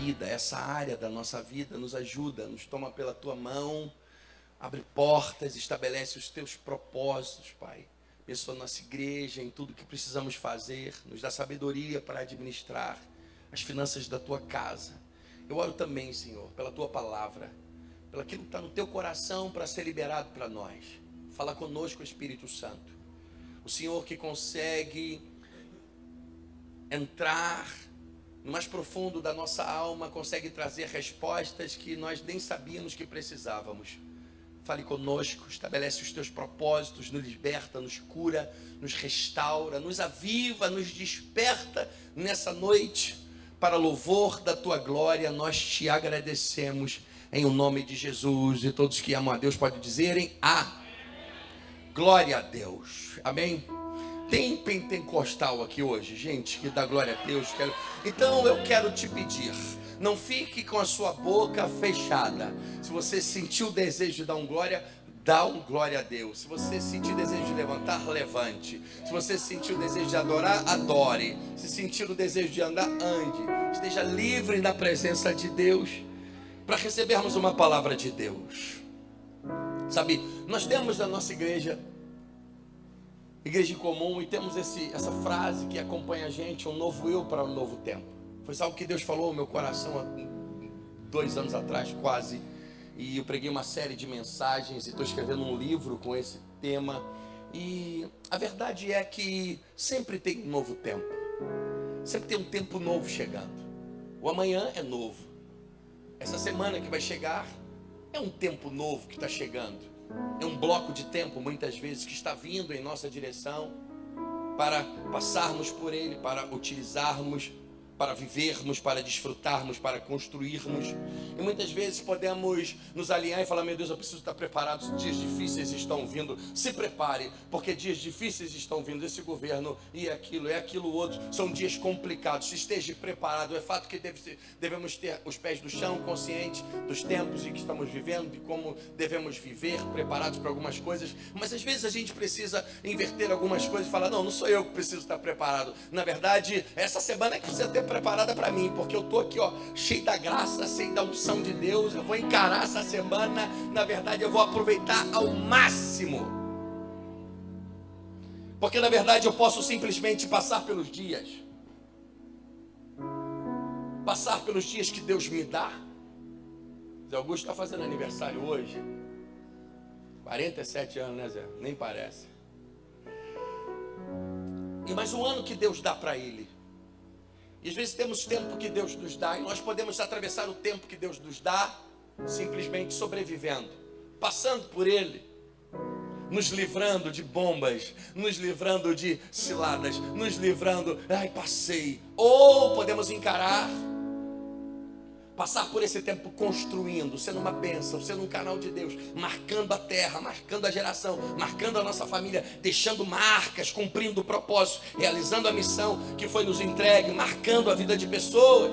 vida, essa área da nossa vida, nos ajuda, nos toma pela tua mão, abre portas, estabelece os teus propósitos, Pai. Abençoa a nossa igreja em tudo que precisamos fazer, nos dá sabedoria para administrar as finanças da tua casa. Eu oro também, Senhor, pela tua palavra, pelo aquilo que está no teu coração para ser liberado para nós. Fala conosco, Espírito Santo. O Senhor que consegue entrar no mais profundo da nossa alma, consegue trazer respostas que nós nem sabíamos que precisávamos. Fale conosco, estabelece os teus propósitos, nos liberta, nos cura, nos restaura, nos aviva, nos desperta nessa noite para louvor da tua glória. Nós te agradecemos em o nome de Jesus, e todos que amam a Deus podem dizerem glória a Deus, amém? Tem pentecostal aqui hoje, gente, que dá glória a Deus. Então eu quero te pedir, não fique com a sua boca fechada. Se você sentiu o desejo de dar um glória, dá um glória a Deus. Se você sentiu o desejo de levantar, levante. Se você sentiu o desejo de adorar, adore. Se sentiu o desejo de andar, ande. Esteja livre na presença de Deus para recebermos uma palavra de Deus. Sabe, nós temos na nossa igreja comum, e temos essa frase que acompanha a gente: um novo eu para um novo tempo. Foi algo que Deus falou ao meu coração há 2 anos atrás, quase. E eu preguei uma série de mensagens e estou escrevendo um livro com esse tema. E a verdade é que sempre tem um novo tempo. Sempre tem um tempo novo chegando. O amanhã é novo. Essa semana que vai chegar é um tempo novo que está chegando. É um bloco de tempo, muitas vezes, que está vindo em nossa direção para passarmos por ele, para utilizarmos, para vivermos, para desfrutarmos, para construirmos. E muitas vezes podemos nos alinhar e falar: meu Deus, eu preciso estar preparado, os dias difíceis estão vindo. Se prepare, porque dias difíceis estão vindo. Esse governo e aquilo outro, são dias complicados. Esteja preparado. É fato que devemos ter os pés no chão, conscientes dos tempos em que estamos vivendo, de como devemos viver, preparados para algumas coisas. Mas às vezes a gente precisa inverter algumas coisas e falar: não sou eu que preciso estar preparado. Na verdade, essa semana é que precisa ter preparada para mim, porque eu estou aqui, cheio da graça, cheio da unção de Deus. Eu vou encarar essa semana, na verdade eu vou aproveitar ao máximo, porque na verdade eu posso simplesmente passar pelos dias que Deus me dá. Zé Augusto está fazendo aniversário hoje, 47 anos, né, Zé? Nem parece. E mais um ano que Deus dá para ele. E às vezes temos tempo que Deus nos dá, e nós podemos atravessar o tempo que Deus nos dá simplesmente sobrevivendo, passando por ele, nos livrando de bombas, nos livrando de ciladas, nos livrando, passei. Ou podemos encarar, passar por esse tempo construindo, sendo uma bênção, sendo um canal de Deus, marcando a terra, marcando a geração, marcando a nossa família, deixando marcas, cumprindo o propósito, realizando a missão que foi nos entregue, marcando a vida de pessoas.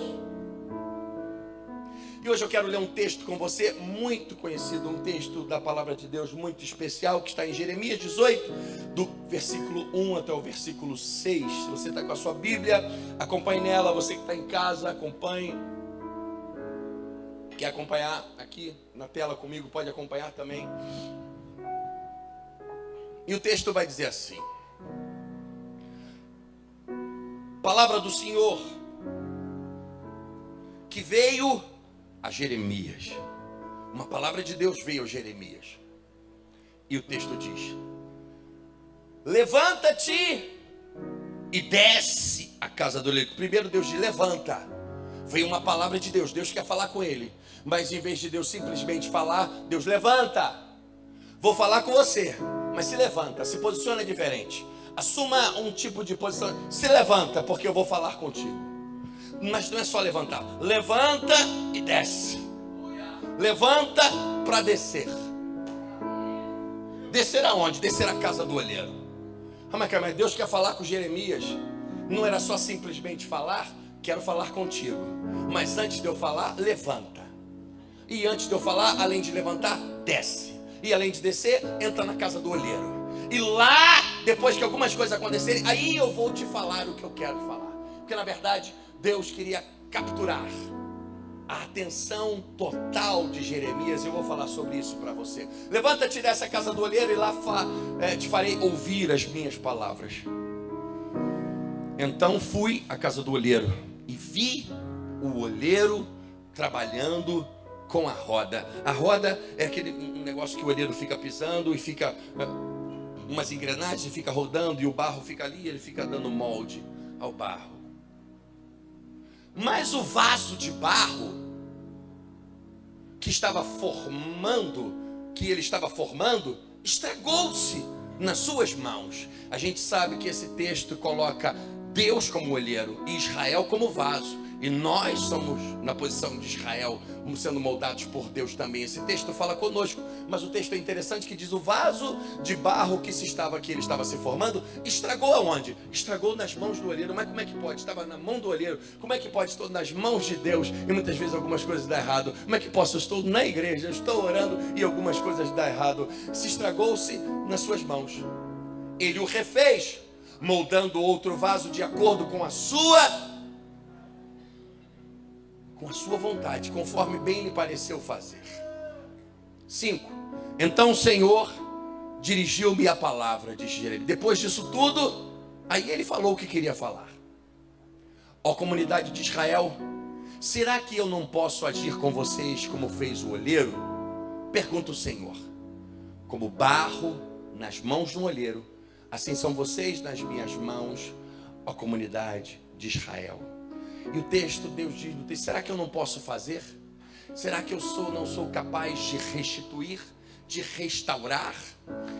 E hoje eu quero ler um texto com você muito conhecido, um texto da palavra de Deus muito especial, que está em Jeremias 18, do versículo 1 até o versículo 6. Se você está com a sua Bíblia, acompanhe nela. Você que está em casa, acompanhe. Quer acompanhar aqui na tela comigo, pode acompanhar também. E o texto vai dizer assim: palavra do Senhor que veio a Jeremias. Uma palavra de Deus veio a Jeremias. E o texto diz: levanta-te e desce a casa do leito. Primeiro Deus diz: levanta. Veio uma palavra de Deus, Deus quer falar com ele. Mas em vez de Deus simplesmente falar, Deus: levanta. Vou falar com você, mas se levanta, se posiciona diferente. Assuma um tipo de posição. Se levanta, porque eu vou falar contigo. Mas não é só levantar. Levanta e desce. Levanta para descer. Descer aonde? Descer a casa do olheiro. Mas Deus quer falar com Jeremias. Não era só simplesmente falar: quero falar contigo. Mas antes de eu falar, levanta. E antes de eu falar, além de levantar, desce. E além de descer, entra na casa do olheiro. E lá, depois que algumas coisas acontecerem, aí eu vou te falar o que eu quero falar. Porque na verdade, Deus queria capturar atenção total de Jeremias. Eu vou falar sobre isso para você. Levanta-te dessa casa do olheiro e lá te farei ouvir as minhas palavras. Então fui à casa do olheiro e vi o olheiro trabalhando com a roda. A roda é aquele negócio que o olheiro fica pisando e fica umas engrenagens e fica rodando, e o barro fica ali e ele fica dando molde ao barro. Mas o vaso de barro que ele estava formando, estragou-se nas suas mãos. A gente sabe que esse texto coloca Deus como olheiro e Israel como vaso. E nós somos na posição de Israel, sendo moldados por Deus também. Esse texto fala conosco, mas o texto é interessante que diz: o vaso de barro que ele estava se formando, estragou aonde? Estragou nas mãos do olheiro. Mas como é que pode? Estava na mão do olheiro. Como é que pode? Estou nas mãos de Deus e muitas vezes algumas coisas dão errado. Como é que posso? Eu estou na igreja, eu estou orando e algumas coisas dão errado. Se estragou-se nas suas mãos, ele o refez, moldando outro vaso de acordo com a sua vontade, conforme bem lhe pareceu fazer. 5. Então o Senhor dirigiu-me a palavra, diz Jeremias. Depois disso tudo, aí ele falou o que queria falar. Ó comunidade de Israel, será que eu não posso agir com vocês como fez o olheiro? Pergunta o Senhor. Como barro nas mãos de um olheiro, assim são vocês nas minhas mãos, ó comunidade de Israel. E o texto, Deus diz no texto: será que eu não posso fazer? Será que eu não sou capaz de restituir, de restaurar,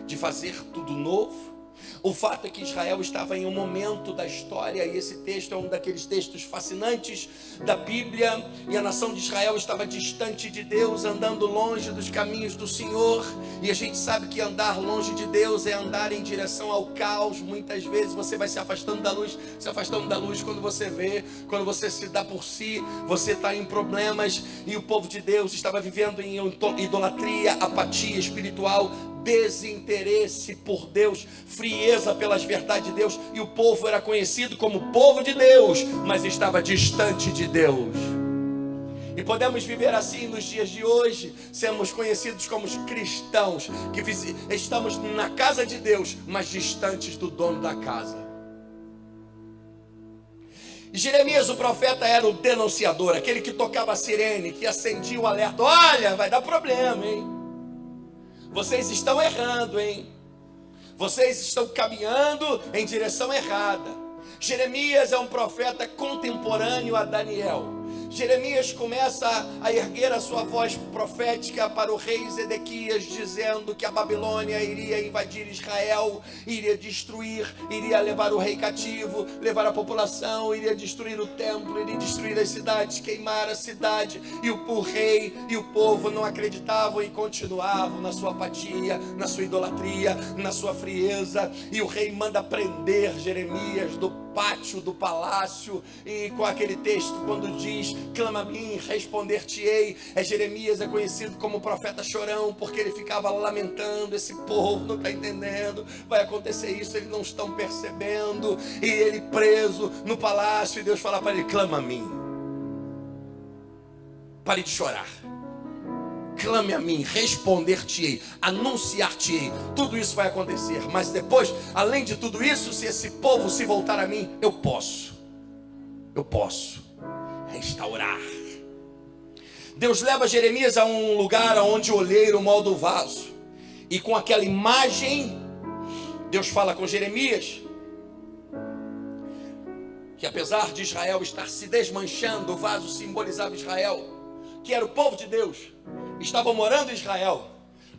de fazer tudo novo? O fato é que Israel estava em um momento da história, e esse texto é um daqueles textos fascinantes da Bíblia, e a nação de Israel estava distante de Deus, andando longe dos caminhos do Senhor. E a gente sabe que andar longe de Deus é andar em direção ao caos. Muitas vezes você vai se afastando da luz, quando você vê, quando você se dá por si, você está em problemas. E o povo de Deus estava vivendo em idolatria, apatia espiritual, desinteresse por Deus, frieza pelas verdades de Deus. E o povo era conhecido como povo de Deus, mas estava distante de Deus. E podemos viver assim nos dias de hoje, sermos conhecidos como cristãos, que estamos na casa de Deus, mas distantes do dono da casa. Jeremias, o profeta, era o denunciador, aquele que tocava a sirene, que acendia o alerta: olha, vai dar problema, hein? Vocês estão errando, hein? Vocês estão caminhando em direção errada. Jeremias é um profeta contemporâneo a Daniel. Jeremias começa a erguer a sua voz profética para o rei Zedequias, dizendo que a Babilônia iria invadir Israel, iria destruir, iria levar o rei cativo, levar a população, iria destruir o templo, iria destruir as cidades, queimar a cidade. E o rei e o povo não acreditavam e continuavam na sua apatia, na sua idolatria, na sua frieza. E o rei manda prender Jeremias do pátio do palácio, e com aquele texto quando diz: clama a mim, responder-te-ei. Jeremias é conhecido como profeta chorão, porque ele ficava lamentando: esse povo não está entendendo, vai acontecer isso, eles não estão percebendo. E ele preso no palácio, e Deus fala para ele: clama a mim, pare de chorar, clame a mim, responder-te-ei, anunciar-te-ei. Tudo isso vai acontecer, mas depois, além de tudo isso, se esse povo se voltar a mim, eu posso restaurar. Deus leva Jeremias a um lugar onde o olheiro molda o vaso, e com aquela imagem, Deus fala com Jeremias que apesar de Israel estar se desmanchando, o vaso simbolizava Israel, que era o povo de Deus, estavam morando em Israel,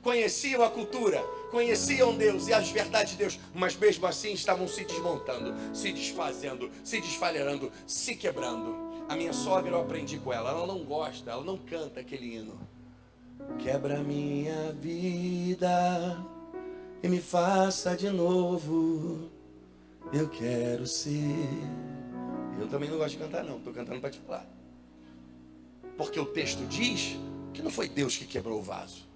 conheciam a cultura, conheciam Deus e as verdades de Deus, mas mesmo assim estavam se desmontando, se desfazendo, se desfalhando, se quebrando. A minha sogra, eu aprendi com ela não gosta, ela não canta aquele hino: quebra minha vida e me faça de novo, eu quero ser. Eu também não gosto de cantar não, estou cantando para te falar, porque o texto diz que não foi Deus que quebrou o vaso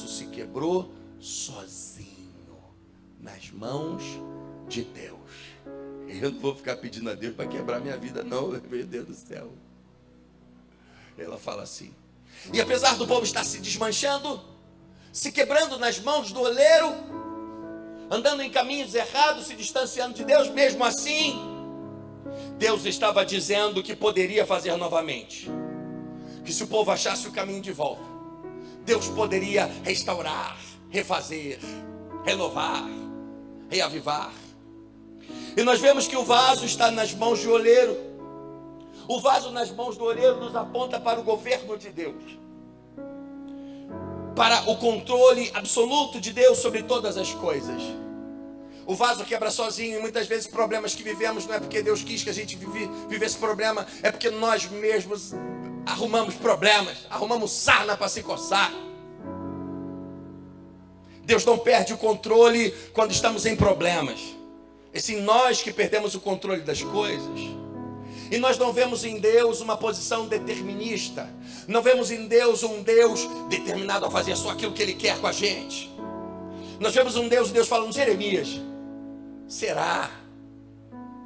se quebrou sozinho, nas mãos de Deus. Eu não vou ficar pedindo a Deus para quebrar minha vida não, meu Deus do céu. Ela fala assim. E apesar do povo estar se desmanchando, se quebrando nas mãos do oleiro, andando em caminhos errados, se distanciando de Deus, mesmo assim, Deus estava dizendo que poderia fazer novamente. Que se o povo achasse o caminho de volta, Deus poderia restaurar, refazer, renovar, reavivar. E nós vemos que o vaso está nas mãos do oleiro. O vaso nas mãos do oleiro nos aponta para o governo de Deus, para o controle absoluto de Deus sobre todas as coisas. O vaso quebra sozinho, e muitas vezes problemas que vivemos não é porque Deus quis que a gente vivesse problema, é porque nós mesmos arrumamos problemas, arrumamos sarna para se coçar. Deus não perde o controle quando estamos em problemas. É sim nós que perdemos o controle das coisas. E nós não vemos em Deus uma posição determinista. Não vemos em Deus um Deus determinado a fazer só aquilo que Ele quer com a gente. Nós vemos um Deus falando: Jeremias, será?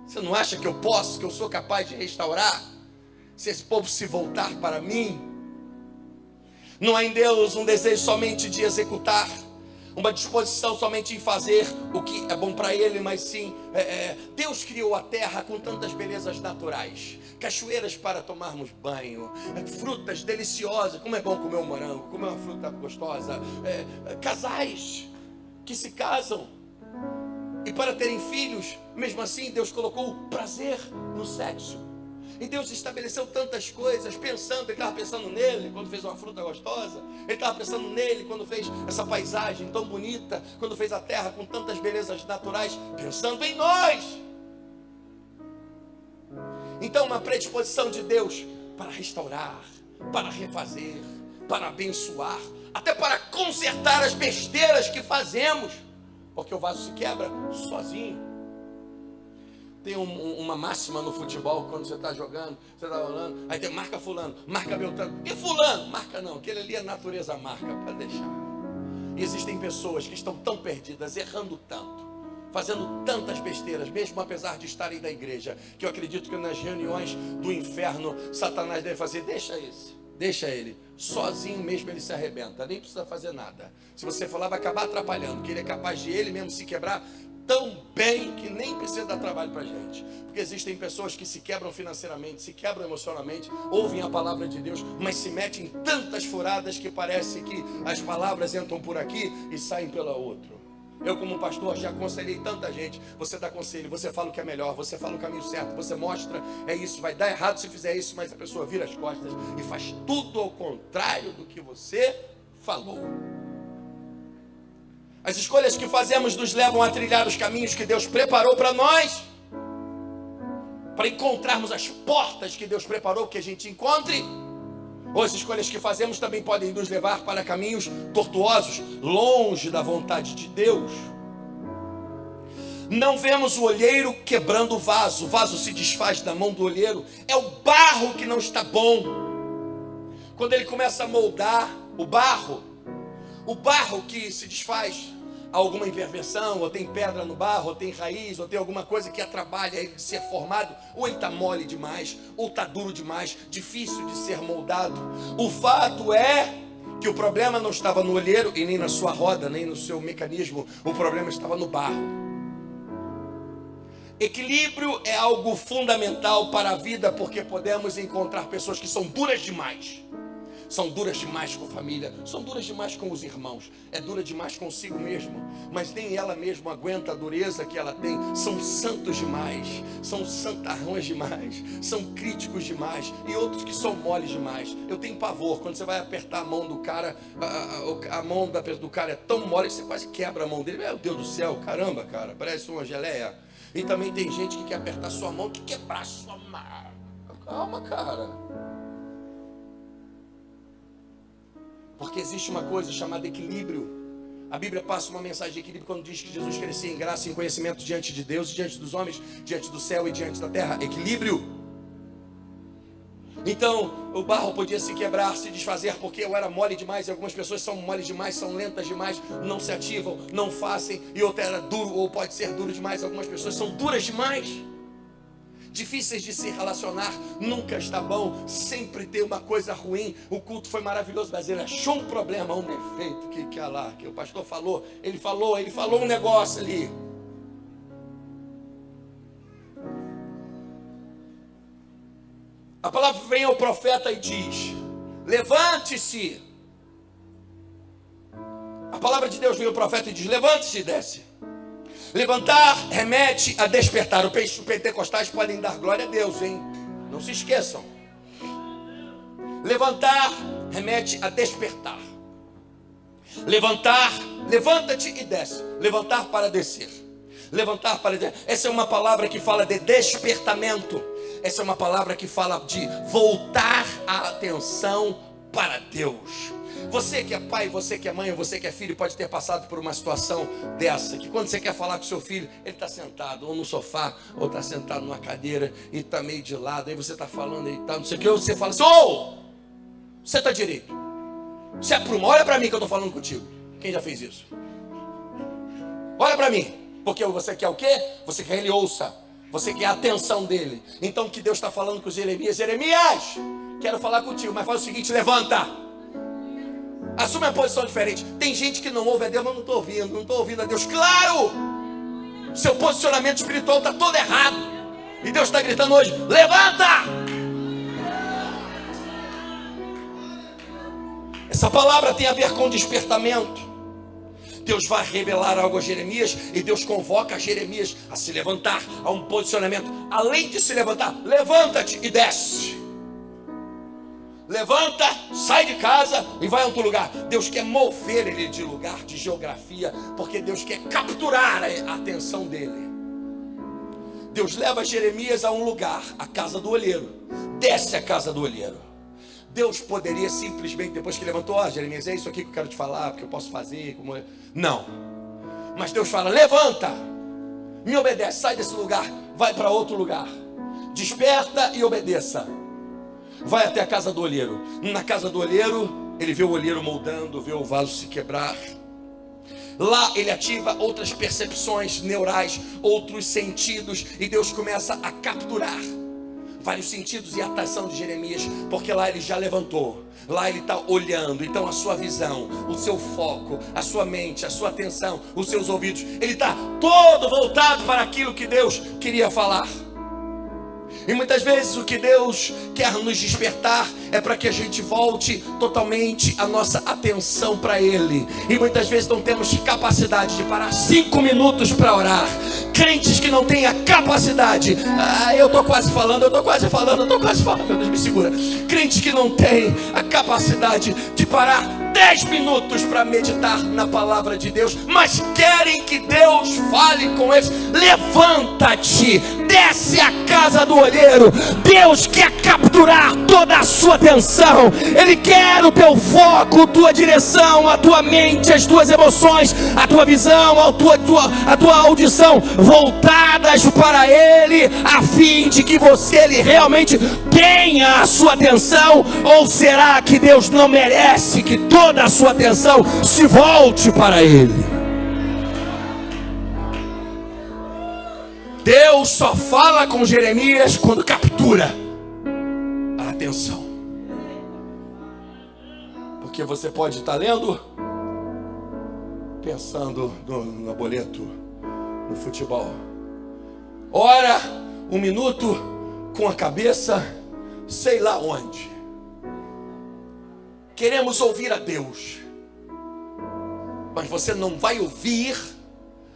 Você não acha que eu posso, que eu sou capaz de restaurar? Se esse povo se voltar para mim. Não há em Deus um desejo somente de executar, uma disposição somente em fazer o que é bom para Ele, mas sim, Deus criou a terra com tantas belezas naturais, cachoeiras para tomarmos banho, frutas deliciosas, como é bom comer um morango, comer uma fruta gostosa, casais que se casam, e para terem filhos, mesmo assim Deus colocou o prazer no sexo. E Deus estabeleceu tantas coisas, pensando, Ele estava pensando nele quando fez uma fruta gostosa, Ele estava pensando nele quando fez essa paisagem tão bonita, quando fez a terra com tantas belezas naturais, pensando em nós. Então, uma predisposição de Deus para restaurar, para refazer, para abençoar, até para consertar as besteiras que fazemos, porque o vaso se quebra sozinho. Tem uma máxima no futebol, quando você está jogando, você está rolando, aí tem marca fulano, marca Beltrano, e fulano, marca não, aquele ali a natureza marca, para deixar. E existem pessoas que estão tão perdidas, errando tanto, fazendo tantas besteiras, mesmo apesar de estarem na igreja, que eu acredito que nas reuniões do inferno, Satanás deve fazer: deixa ele, sozinho mesmo ele se arrebenta, nem precisa fazer nada. Se você falar, vai acabar atrapalhando, que ele é capaz de ele mesmo se quebrar tão bem que nem precisa dar trabalho para a gente. Porque existem pessoas que se quebram financeiramente, se quebram emocionalmente, ouvem a palavra de Deus, mas se metem em tantas furadas que parece que as palavras entram por aqui e saem pela outra. Eu, como pastor, já aconselhei tanta gente. Você dá conselho, você fala o que é melhor, você fala o caminho certo, você mostra, é isso, vai dar errado se fizer isso, mas a pessoa vira as costas e faz tudo ao contrário do que você falou. As escolhas que fazemos nos levam a trilhar os caminhos que Deus preparou para nós, para encontrarmos as portas que Deus preparou que a gente encontre. Ou as escolhas que fazemos também podem nos levar para caminhos tortuosos, longe da vontade de Deus. Não vemos o olheiro quebrando o vaso se desfaz da mão do olheiro. É o barro que não está bom. Quando ele começa a moldar o barro que se desfaz, há alguma imperfeição, ou tem pedra no barro, ou tem raiz, ou tem alguma coisa que atrapalha ele de ser formado, ou ele está mole demais, ou está duro demais, difícil de ser moldado. O fato é que o problema não estava no olheiro, e nem na sua roda, nem no seu mecanismo, o problema estava no barro. Equilíbrio é algo fundamental para a vida, porque podemos encontrar pessoas que são duras demais. São duras demais com a família, são duras demais com os irmãos, é dura demais consigo mesmo, mas nem ela mesma aguenta a dureza que ela tem. São santos demais, são santarrões demais, são críticos demais, e outros que são moles demais. Eu tenho pavor, quando você vai apertar a mão do cara, a mão do cara é tão mole que você quase quebra a mão dele. Meu Deus do céu, caramba, cara, parece uma geleia. E também tem gente que quer apertar sua mão, que quebrar sua mão. Calma, cara. Porque existe uma coisa chamada equilíbrio. A Bíblia passa uma mensagem de equilíbrio quando diz que Jesus crescia em graça e em conhecimento diante de Deus, diante dos homens, diante do céu e diante da terra. Equilíbrio. Então, o barro podia se quebrar, se desfazer, porque eu era mole demais, e algumas pessoas são moles demais, são lentas demais, não se ativam, não fazem, e outra era duro, ou pode ser duro demais, algumas pessoas são duras demais. difíceis de se relacionar, nunca está bom, sempre tem uma coisa ruim. O culto foi maravilhoso, mas ele achou um problema, um defeito, que o pastor falou, ele falou um negócio ali. A palavra vem ao profeta e diz: levante-se. A palavra de Deus vem ao profeta e diz: levante-se e desce. Levantar remete a despertar. Os pentecostais podem dar glória a Deus, hein? Não se esqueçam. Levantar remete a despertar. Levantar, levanta-te e desce. Levantar para descer. Levantar para descer. Essa é uma palavra que fala de despertamento. Essa é uma palavra que fala de voltar a atenção para Deus. Você que é pai, você que é mãe, você que é filho, pode ter passado por uma situação dessa, que quando você quer falar com seu filho, ele está sentado ou no sofá, ou está sentado numa cadeira e está meio de lado, aí você está falando e tal, não sei o que, você fala assim: ô, você está direito, você apruma, olha para mim que eu estou falando contigo. Quem já fez isso? Olha para mim, porque você quer o quê? Você quer ele ouça, você quer a atenção dele. Então o que Deus está falando com Jeremias: Jeremias, quero falar contigo, mas faz o seguinte, levanta. Assume uma posição diferente. Tem gente que não ouve a Deus, mas não estou ouvindo a Deus. Claro! Seu posicionamento espiritual está todo errado. E Deus está gritando hoje: levanta! Essa palavra tem a ver com despertamento. Deus vai revelar algo a Jeremias e Deus convoca Jeremias a se levantar, a um posicionamento. Além de se levantar, levanta-te e desce. Levanta, sai de casa e vai a outro lugar. Deus quer mover ele de lugar, de geografia, porque Deus quer capturar a atenção dele. Deus leva Jeremias a um lugar, a casa do olheiro. Desce a casa do olheiro. Deus poderia simplesmente, depois que levantou: Jeremias, é isso aqui que eu quero te falar, porque eu posso fazer. Não. Mas Deus fala: levanta, me obedece, sai desse lugar, vai para outro lugar. Desperta e obedeça. Vai até a casa do olheiro. Na casa do olheiro, ele vê o olheiro moldando, vê o vaso se quebrar. Lá ele ativa outras percepções neurais, outros sentidos, e Deus começa a capturar vários sentidos e a atenção de Jeremias, porque lá ele já levantou, lá ele está olhando. Então a sua visão, o seu foco, a sua mente, a sua atenção, os seus ouvidos, ele está todo voltado para aquilo que Deus queria falar. E muitas vezes o que Deus quer nos despertar é para que a gente volte totalmente a nossa atenção para Ele. E muitas vezes não temos capacidade de parar 5 minutos para orar. Crentes que não têm a capacidade, eu estou quase falando, meu Deus, me segura. Crentes que não têm a capacidade de parar 10 minutos para meditar na palavra de Deus, mas querem que Deus fale com eles. Levanta-te, desce a casa do olheiro. Deus quer capturar toda a sua atenção. Ele quer o teu foco, tua direção, a tua mente, as tuas emoções, a tua visão, a tua audição voltadas para Ele, a fim de que ele realmente tenha a sua atenção. Ou será que Deus não merece que toda a sua atenção se volte para Ele? Deus só fala com Jeremias quando captura a atenção. Porque você pode estar lendo, pensando no boleto, no futebol. Ora, 1 minuto com a cabeça sei lá onde. Queremos ouvir a Deus, mas você não vai ouvir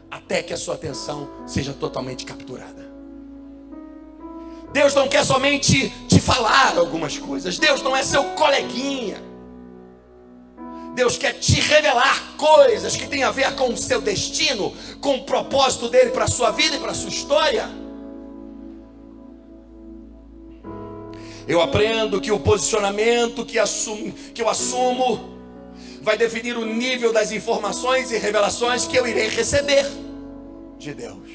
até que a sua atenção seja totalmente capturada. Deus não quer somente te falar algumas coisas. Deus não é seu coleguinha. Deus quer te revelar coisas que têm a ver com o seu destino, com o propósito dele para a sua vida e para a sua história. Eu aprendo que o posicionamento que eu assumo vai definir o nível das informações e revelações que eu irei receber de Deus.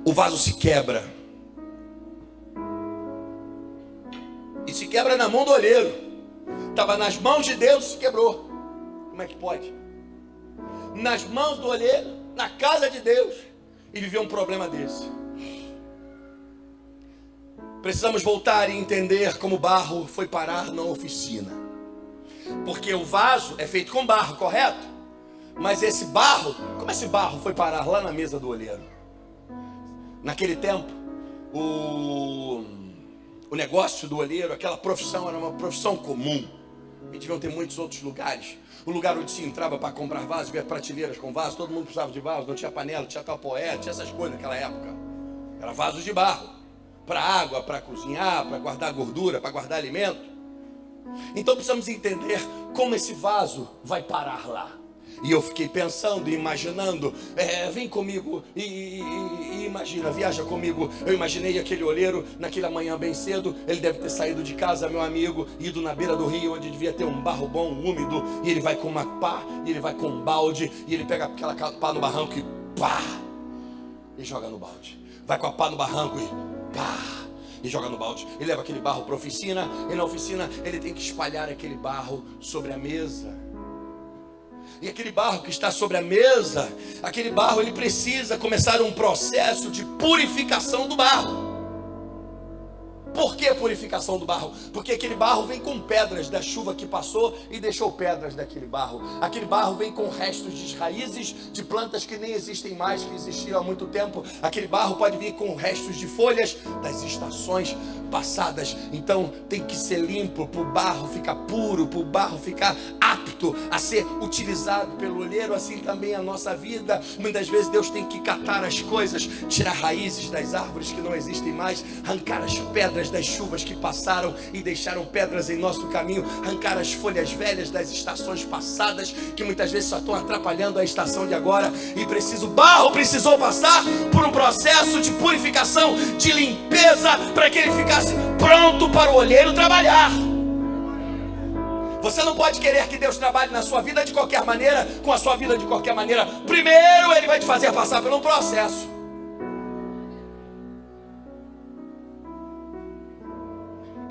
O vaso se quebra. E se quebra na mão do olheiro. Estava nas mãos de Deus, se quebrou. Como é que pode? Nas mãos do olheiro, na casa de Deus, e viver um problema desse. Precisamos voltar e entender como o barro foi parar na oficina. Porque o vaso é feito com barro, correto? Mas esse barro, como esse barro foi parar lá na mesa do oleiro? Naquele tempo, o negócio do oleiro, aquela profissão era uma profissão comum. E deviam ter muitos outros lugares. O lugar onde se entrava para comprar vasos, ver prateleiras com vasos, todo mundo precisava de vaso, não tinha panela, tinha tapoé, tinha essas coisas naquela época. Era vasos de barro, para água, para cozinhar, para guardar gordura, para guardar alimento. Então precisamos entender como esse vaso vai parar lá. E eu fiquei pensando e imaginando, vem comigo e imagina, viaja comigo. Eu imaginei aquele oleiro naquela manhã bem cedo. Ele deve ter saído de casa, meu amigo, ido na beira do rio, onde devia ter um barro bom, úmido. E ele vai com uma pá, e ele vai com um balde, e ele pega aquela pá no barranco e pá, e joga no balde. Vai com a pá no barranco e pá, e joga no balde. Ele leva aquele barro para a oficina, e na oficina ele tem que espalhar aquele barro sobre a mesa. E aquele barro que está sobre a mesa, aquele barro ele precisa começar um processo de purificação do barro. Por que purificação do barro? Porque aquele barro vem com pedras da chuva que passou e deixou pedras daquele barro. Aquele barro vem com restos de raízes de plantas que nem existem mais, que existiram há muito tempo. Aquele barro pode vir com restos de folhas das estações passadas. Então tem que ser limpo para o barro ficar puro, para o barro ficar apto a ser utilizado pelo olheiro. Assim também a nossa vida. Muitas vezes Deus tem que catar as coisas, tirar raízes das árvores que não existem mais, arrancar as pedras das chuvas que passaram e deixaram pedras em nosso caminho, arrancar as folhas velhas das estações passadas, que muitas vezes só estão atrapalhando a estação de agora. E o barro precisou passar por um processo de purificação, de limpeza, para que ele ficasse pronto para o olheiro trabalhar. Você não pode querer que Deus trabalhe na sua vida de qualquer maneira, com a sua vida de qualquer maneira. Primeiro Ele vai te fazer passar por um processo.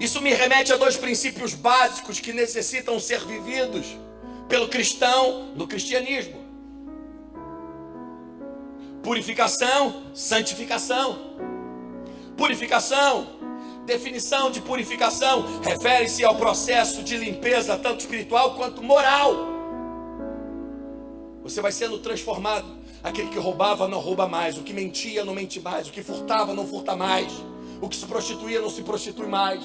Isso me remete a dois princípios básicos que necessitam ser vividos pelo cristão no cristianismo: purificação, santificação. Purificação, definição de purificação, refere-se ao processo de limpeza, tanto espiritual quanto moral. Você vai sendo transformado. Aquele que roubava não rouba mais, o que mentia não mente mais, o que furtava não furta mais, o que se prostituía não se prostitui mais.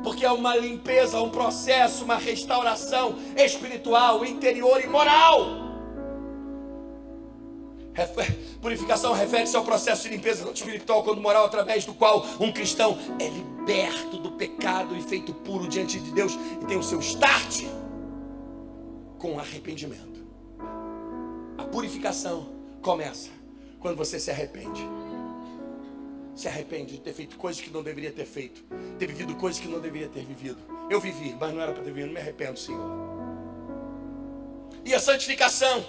Porque é uma limpeza, um processo, uma restauração espiritual, interior e moral. Purificação refere-se ao processo de limpeza tanto espiritual quanto moral, através do qual um cristão é liberto do pecado e feito puro diante de Deus, e tem o seu start com arrependimento. A purificação começa quando você se arrepende. Se arrepende de ter feito coisas que não deveria ter feito, ter vivido coisas que não deveria ter vivido. Eu vivi, mas não era para ter vivido. Não me arrependo, Senhor. E a santificação,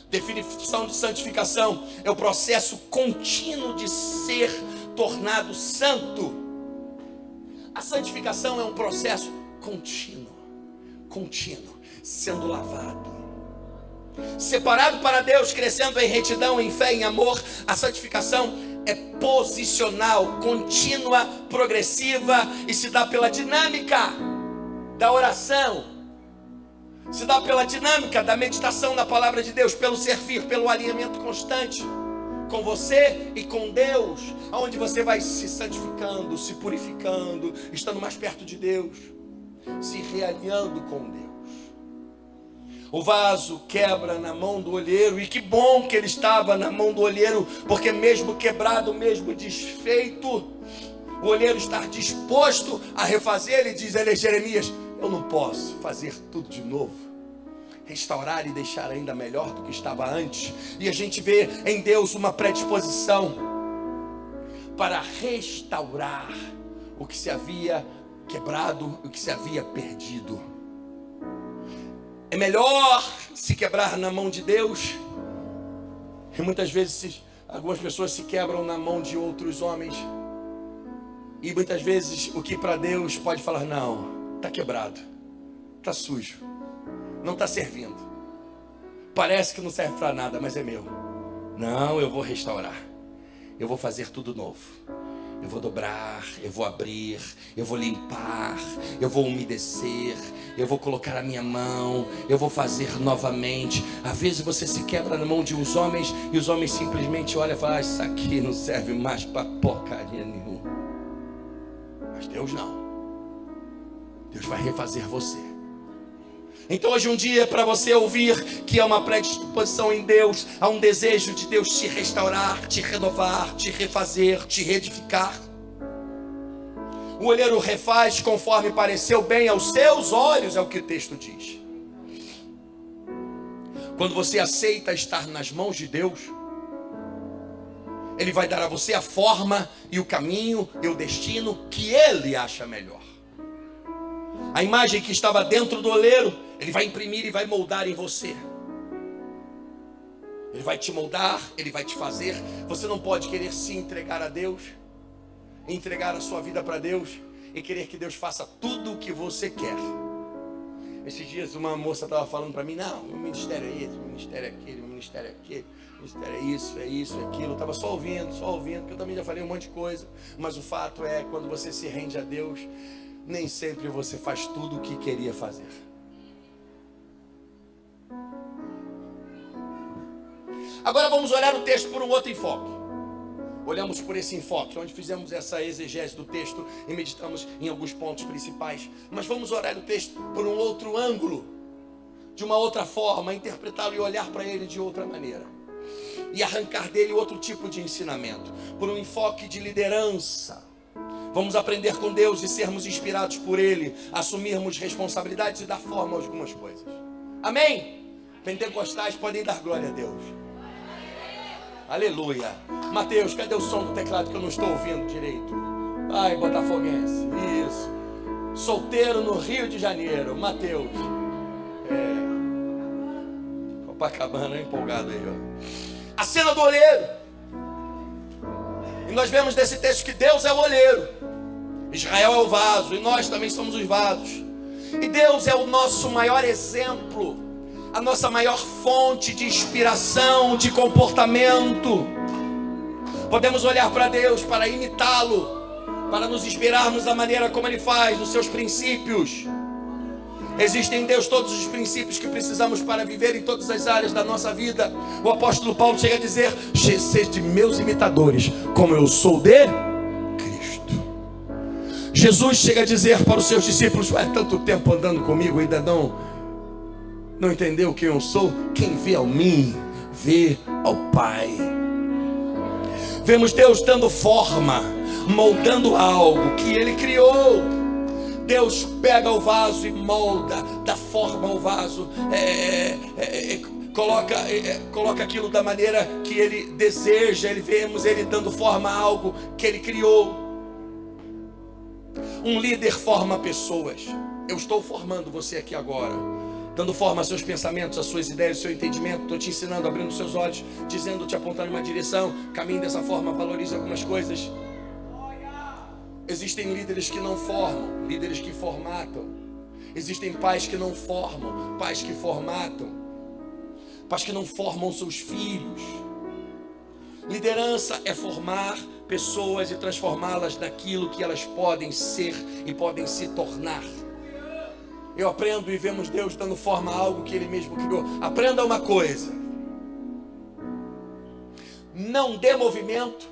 definição de santificação, é o processo contínuo de ser tornado santo. A santificação é um processo contínuo, sendo lavado, separado para Deus, crescendo em retidão, em fé, em amor. A santificação é posicional, contínua, progressiva, e se dá pela dinâmica da oração, se dá pela dinâmica da meditação na palavra de Deus, pelo servir, pelo alinhamento constante com você e com Deus, onde você vai se santificando, se purificando, estando mais perto de Deus, se realinhando com Deus. O vaso quebra na mão do olheiro, e que bom que ele estava na mão do olheiro, porque mesmo quebrado, mesmo desfeito, o olheiro está disposto a refazer. Ele diz a Jeremias: eu não posso fazer tudo de novo, restaurar e deixar ainda melhor do que estava antes. E a gente vê em Deus uma predisposição para restaurar o que se havia quebrado, o que se havia perdido. É melhor se quebrar na mão de Deus. E muitas vezes algumas pessoas se quebram na mão de outros homens. E muitas vezes o que para Deus pode falar: não, está quebrado, está sujo, não está servindo, parece que não serve para nada, mas é meu. Não, eu vou restaurar, eu vou fazer tudo novo. Eu vou dobrar, eu vou abrir, eu vou limpar, eu vou umedecer, eu vou colocar a minha mão, eu vou fazer novamente. Às vezes você se quebra na mão de uns homens e os homens simplesmente olham e falam: isso aqui não serve mais para porcaria nenhuma. Mas Deus não. Deus vai refazer você. Então hoje um dia é para você ouvir que há uma predisposição em Deus, há um desejo de Deus te restaurar, te renovar, te refazer, te reedificar. O olheiro refaz conforme pareceu bem aos seus olhos, é o que o texto diz. Quando você aceita estar nas mãos de Deus, Ele vai dar a você a forma e o caminho e o destino que Ele acha melhor. A imagem que estava dentro do oleiro, Ele vai imprimir e vai moldar em você. Ele vai te moldar, Ele vai te fazer. Você não pode querer se entregar a Deus, entregar a sua vida para Deus e querer que Deus faça tudo o que você quer. Esses dias uma moça estava falando para mim: não, meu ministério é esse, meu ministério é aquele, meu ministério é aquele, meu ministério é isso, é aquilo. Eu estava só ouvindo, porque eu também já falei um monte de coisa. Mas o fato é, quando você se rende a Deus, nem sempre você faz tudo o que queria fazer. Agora vamos olhar o texto por um outro enfoque. Olhamos por esse enfoque, onde fizemos essa exegese do texto e meditamos em alguns pontos principais. Mas vamos olhar o texto por um outro ângulo, de uma outra forma, interpretá-lo e olhar para ele de outra maneira. E arrancar dele outro tipo de ensinamento, por um enfoque de liderança. Vamos aprender com Deus e sermos inspirados por Ele, assumirmos responsabilidades e dar forma a algumas coisas. Amém? Pentecostais podem dar glória a Deus. Aleluia. Mateus, cadê o som do teclado que eu não estou ouvindo direito? Ai, botafoguense. Isso. Solteiro no Rio de Janeiro. Mateus. Copacabana, empolgado aí, ó. A cena do olheiro. E nós vemos nesse texto que Deus é o olheiro, Israel é o vaso, e nós também somos os vasos. E Deus é o nosso maior exemplo, a nossa maior fonte de inspiração, de comportamento. Podemos olhar para Deus para imitá-lo, para nos inspirarmos da maneira como Ele faz, nos seus princípios. Existem em Deus todos os princípios que precisamos para viver em todas as áreas da nossa vida. O apóstolo Paulo chega a dizer: sede meus imitadores, como eu sou de Cristo. Jesus chega a dizer para os seus discípulos: tanto tempo andando comigo, ainda não entendeu quem eu sou? Quem vê a mim, vê ao Pai. Vemos Deus dando forma, moldando algo que Ele criou. Deus pega o vaso e molda, dá forma ao vaso, coloca aquilo da maneira que Ele deseja. Vemos Ele dando forma a algo que Ele criou. Um líder forma pessoas. Eu estou formando você aqui agora, dando forma aos seus pensamentos, às suas ideias, ao seu entendimento. Estou te ensinando, abrindo seus olhos, dizendo, te apontando uma direção. Caminhe dessa forma, valorize algumas coisas. Existem líderes que não formam, líderes que formatam. Existem pais que não formam, pais que formatam. Pais que não formam seus filhos. Liderança é formar pessoas e transformá-las naquilo que elas podem ser e podem se tornar. Eu aprendo e vemos Deus dando forma a algo que Ele mesmo criou. Aprenda uma coisa: não dê movimento,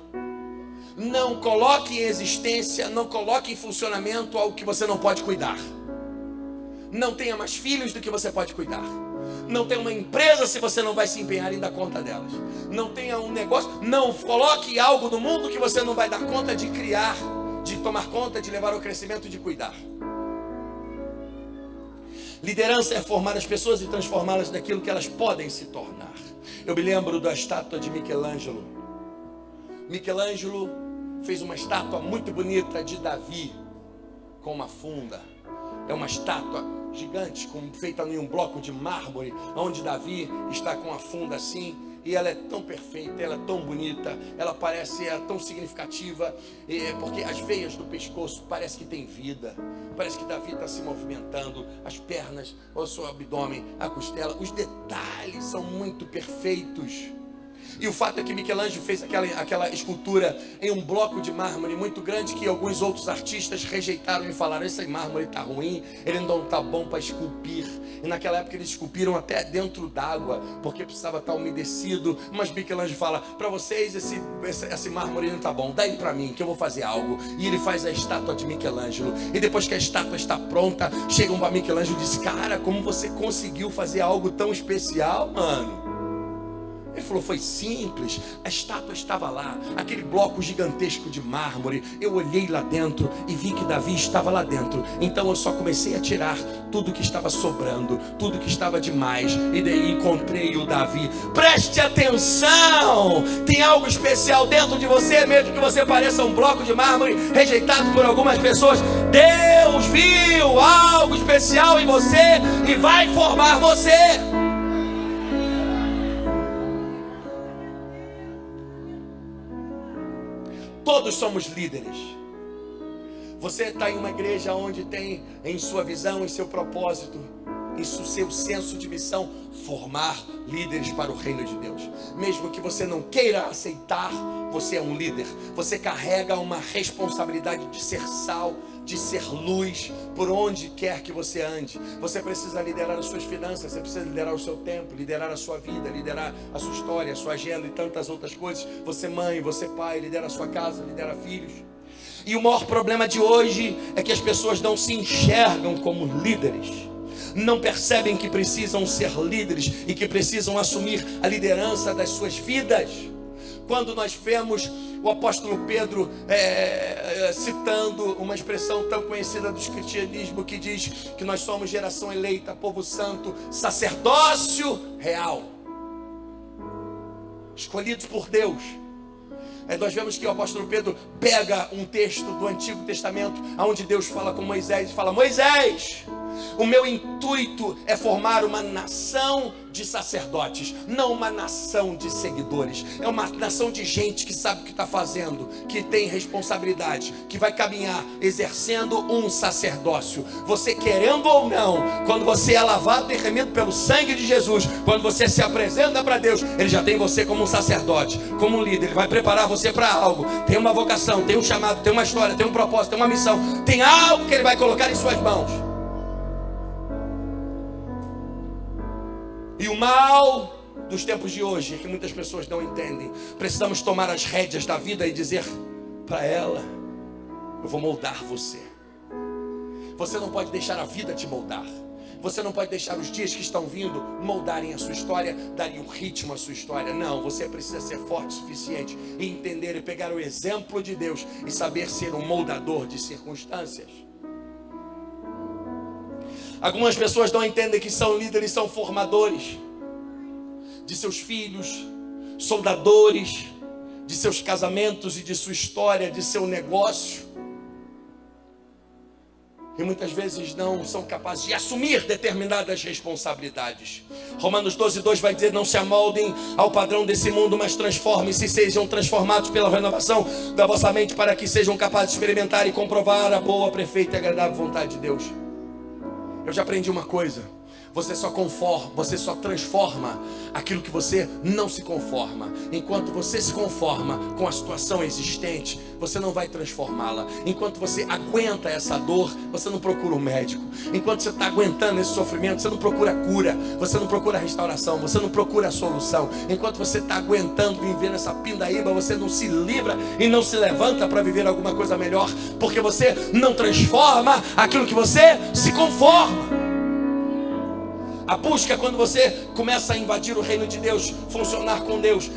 não coloque em existência, não coloque em funcionamento algo que você não pode cuidar. Não tenha mais filhos do que você pode cuidar. Não tenha uma empresa se você não vai se empenhar em dar conta delas. Não tenha um negócio, não coloque algo no mundo que você não vai dar conta de criar, de tomar conta, de levar ao crescimento, de cuidar. Liderança é formar as pessoas e transformá-las naquilo que elas podem se tornar. Eu me lembro da estátua de Michelangelo. Michelangelo fez uma estátua muito bonita de Davi, com uma funda. É uma estátua gigante, feita em um bloco de mármore, onde Davi está com a funda assim. E ela é tão perfeita, ela é tão bonita, ela parece tão significativa, porque as veias do pescoço parece que tem vida, parece que Davi está se movimentando, as pernas, o seu abdômen, a costela, os detalhes são muito perfeitos. E o fato é que Michelangelo fez aquela escultura em um bloco de mármore muito grande que alguns outros artistas rejeitaram e falaram: esse mármore está ruim, ele não está bom para esculpir. E naquela época eles esculpiram até dentro d'água, porque precisava estar umedecido. Mas Michelangelo fala: para vocês esse mármore não está bom, dá ele para mim que eu vou fazer algo. E ele faz a estátua de Michelangelo. E depois que a estátua está pronta, chegam para Michelangelo e dizem: cara, como você conseguiu fazer algo tão especial, mano? Ele falou: foi simples, a estátua estava lá, aquele bloco gigantesco de mármore. Eu olhei lá dentro e vi que Davi estava lá dentro. Então eu só comecei a tirar tudo que estava sobrando, tudo que estava demais, e daí encontrei o Davi. Preste atenção, tem algo especial dentro de você, mesmo que você pareça um bloco de mármore rejeitado por algumas pessoas. Deus viu algo especial em você e vai formar você. Todos somos líderes. Você está em uma igreja onde tem em sua visão, em seu propósito, em seu senso de missão, formar líderes para o reino de Deus. Mesmo que você não queira aceitar, você é um líder. Você carrega uma responsabilidade de ser sal, de ser luz por onde quer que você ande. Você precisa liderar as suas finanças, você precisa liderar o seu tempo, liderar a sua vida, liderar a sua história, a sua agenda e tantas outras coisas. Você mãe, você pai, lidera a sua casa, lidera filhos. E o maior problema de hoje é que as pessoas não se enxergam como líderes, não percebem que precisam ser líderes e que precisam assumir a liderança das suas vidas. Quando nós vemos o apóstolo Pedro citando uma expressão tão conhecida do cristianismo que diz que nós somos geração eleita, povo santo, sacerdócio real, escolhidos por Deus. Nós vemos que o apóstolo Pedro pega um texto do Antigo Testamento, onde Deus fala com Moisés e fala: Moisés, o meu intuito é formar uma nação de sacerdotes, não uma nação de seguidores. É uma nação de gente que sabe o que está fazendo, que tem responsabilidade, que vai caminhar exercendo um sacerdócio. Você querendo ou não, quando você é lavado e remido pelo sangue de Jesus, quando você se apresenta para Deus, Ele já tem você como um sacerdote, como um líder. Ele vai preparar você para algo. Tem uma vocação, tem um chamado, tem uma história, tem um propósito, tem uma missão, tem algo que Ele vai colocar em suas mãos. E o mal dos tempos de hoje é que muitas pessoas não entendem. Precisamos tomar as rédeas da vida e dizer para ela: eu vou moldar você. Você não pode deixar a vida te moldar. Você não pode deixar os dias que estão vindo moldarem a sua história, darem um ritmo à sua história. Não, você precisa ser forte o suficiente e entender e pegar o exemplo de Deus e saber ser um moldador de circunstâncias. Algumas pessoas não entendem que são líderes, são formadores de seus filhos, soldadores de seus casamentos e de sua história, de seu negócio. E muitas vezes não são capazes de assumir determinadas responsabilidades. Romanos 12:2 vai dizer: não se amoldem ao padrão desse mundo, mas transformem-se e sejam transformados pela renovação da vossa mente, para que sejam capazes de experimentar e comprovar a boa, perfeita e agradável vontade de Deus. Eu já aprendi uma coisa: você só transforma aquilo que você não se conforma. Enquanto você se conforma com a situação existente, você não vai transformá-la. Enquanto você aguenta essa dor, você não procura um médico. Enquanto você está aguentando esse sofrimento, você não procura cura, você não procura restauração, você não procura a solução. Enquanto você está aguentando viver nessa pindaíba, você não se livra e não se levanta para viver alguma coisa melhor, porque você não transforma aquilo que você se conforma. A busca, quando você começa a invadir o reino de Deus, funcionar com Deus,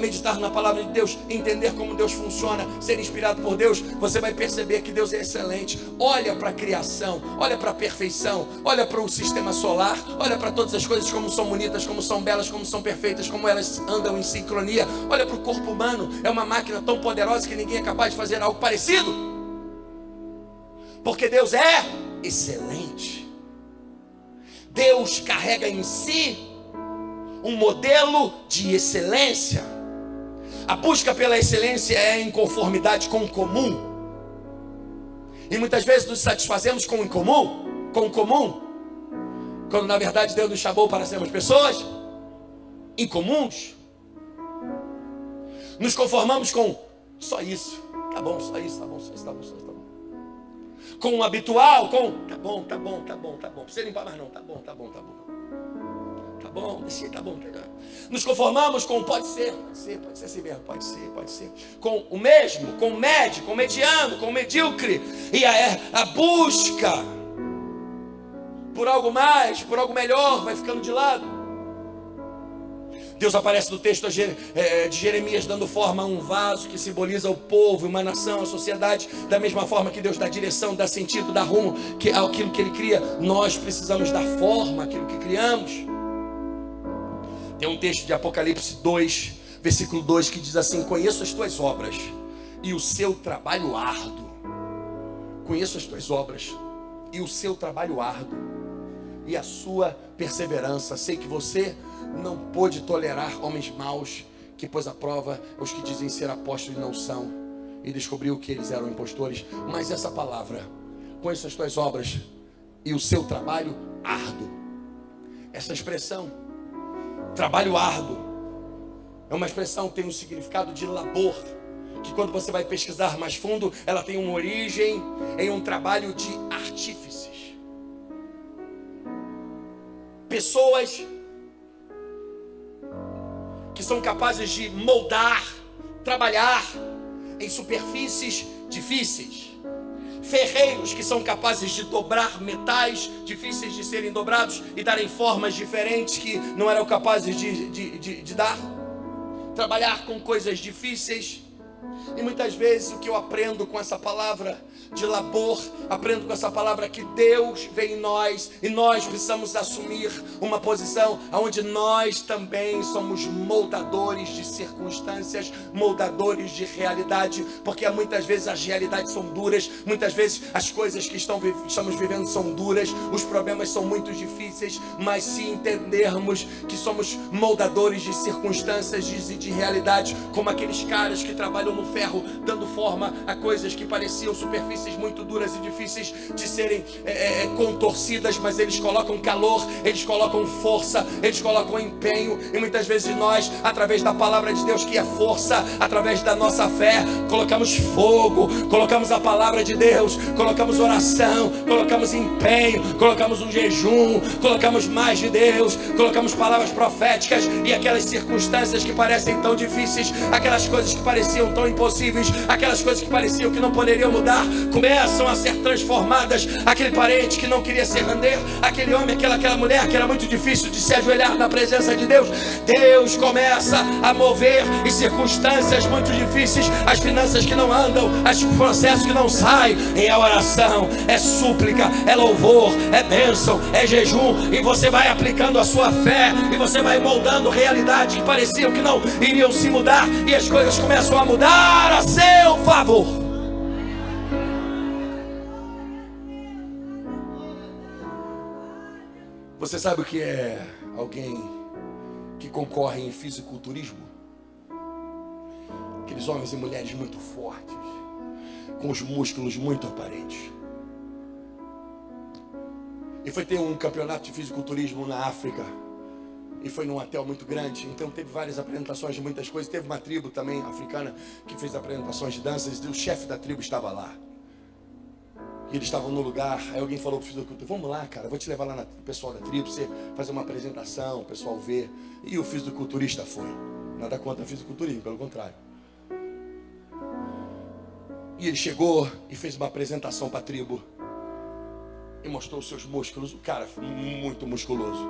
meditar na palavra de Deus, entender como Deus funciona, ser inspirado por Deus, você vai perceber que Deus é excelente. Olha para a criação, olha para a perfeição, olha para o sistema solar, olha para todas as coisas, como são bonitas, como são belas, como são perfeitas, como elas andam em sincronia. Olha para o corpo humano, é uma máquina tão poderosa que ninguém é capaz de fazer algo parecido, porque Deus é excelente. Deus carrega em si um modelo de excelência. A busca pela excelência é em conformidade com o comum. E muitas vezes nos satisfazemos com o comum, quando na verdade Deus nos chamou para sermos pessoas incomuns. Nos conformamos com só isso. Tá bom, só isso, tá bom, só isso, tá bom, só isso, tá bom. Com o habitual, com tá bom, tá bom, tá bom, tá bom. Não precisa limpar mais não, tá bom, tá bom, tá bom. Tá bom, deixa, tá bom, tá bom. Nos conformamos com pode ser assim mesmo, pode ser. Com o mesmo, com o médio, com o mediano, com o medíocre. E a busca por algo mais, por algo melhor, vai ficando de lado. Deus aparece no texto de Jeremias dando forma a um vaso que simboliza o povo, uma nação, a sociedade. Da mesma forma que Deus dá direção, dá sentido, dá rumo àquilo que Ele cria, nós precisamos dar forma àquilo que criamos. Tem um texto de Apocalipse 2, versículo 2, que diz assim: conheço as tuas obras e o seu trabalho árduo. Conheço as tuas obras e o seu trabalho árduo e a sua perseverança. Sei que você não pôde tolerar homens maus, que pôs à prova os que dizem ser apóstolos e não são, e descobriu que eles eram impostores. Mas essa palavra, conheço as tuas obras e o seu trabalho árduo, essa expressão, trabalho árduo, é uma expressão que tem um significado de labor, que quando você vai pesquisar mais fundo, ela tem uma origem em um trabalho de artífices. Pessoas que são capazes de moldar, trabalhar em superfícies difíceis. Ferreiros que são capazes de dobrar metais difíceis de serem dobrados e darem formas diferentes que não eram capazes de dar. Trabalhar com coisas difíceis. E muitas vezes o que eu aprendo com essa palavra de labor, aprendo com essa palavra que Deus vem em nós e nós precisamos assumir uma posição onde nós também somos moldadores de circunstâncias, moldadores de realidade, porque muitas vezes as realidades são duras, muitas vezes as coisas que estamos vivendo são duras, os problemas são muito difíceis, mas se entendermos que somos moldadores de circunstâncias e de realidade, como aqueles caras que trabalham no ferro, dando forma a coisas que pareciam superfícies muito duras e difíceis de serem contorcidas, mas eles colocam calor, eles colocam força, eles colocam empenho. E muitas vezes nós, através da palavra de Deus, que é força, através da nossa fé, colocamos fogo, colocamos a palavra de Deus, colocamos oração, colocamos empenho, colocamos um jejum, colocamos mais de Deus, colocamos palavras proféticas, e aquelas circunstâncias que parecem tão difíceis, aquelas coisas que pareciam tão impossíveis, aquelas coisas que pareciam que não poderiam mudar, começam a ser transformadas. Aquele parente que não queria se render, aquele homem, aquela mulher que era muito difícil de se ajoelhar na presença de Deus, Deus começa a mover em circunstâncias muito difíceis, as finanças que não andam, os processos que não saem, e a oração é súplica, é louvor, é bênção, é jejum, e você vai aplicando a sua fé, e você vai moldando realidades que pareciam que não iriam se mudar, e as coisas começam a mudar a seu favor. Você sabe o que é alguém que concorre em fisiculturismo? Aqueles homens e mulheres muito fortes, com os músculos muito aparentes. E foi ter um campeonato de fisiculturismo na África, e foi num hotel muito grande, então teve várias apresentações de muitas coisas. Teve uma tribo também africana que fez apresentações de danças, e o chefe da tribo estava lá. E eles estavam no lugar, aí alguém falou pro fisiculturista: vamos lá, cara, vou te levar lá no pessoal da tribo, pra você fazer uma apresentação, o pessoal ver. E o fisiculturista foi. Nada contra fisiculturismo, pelo contrário. E ele chegou e fez uma apresentação para a tribo. E mostrou os seus músculos. O cara foi muito musculoso.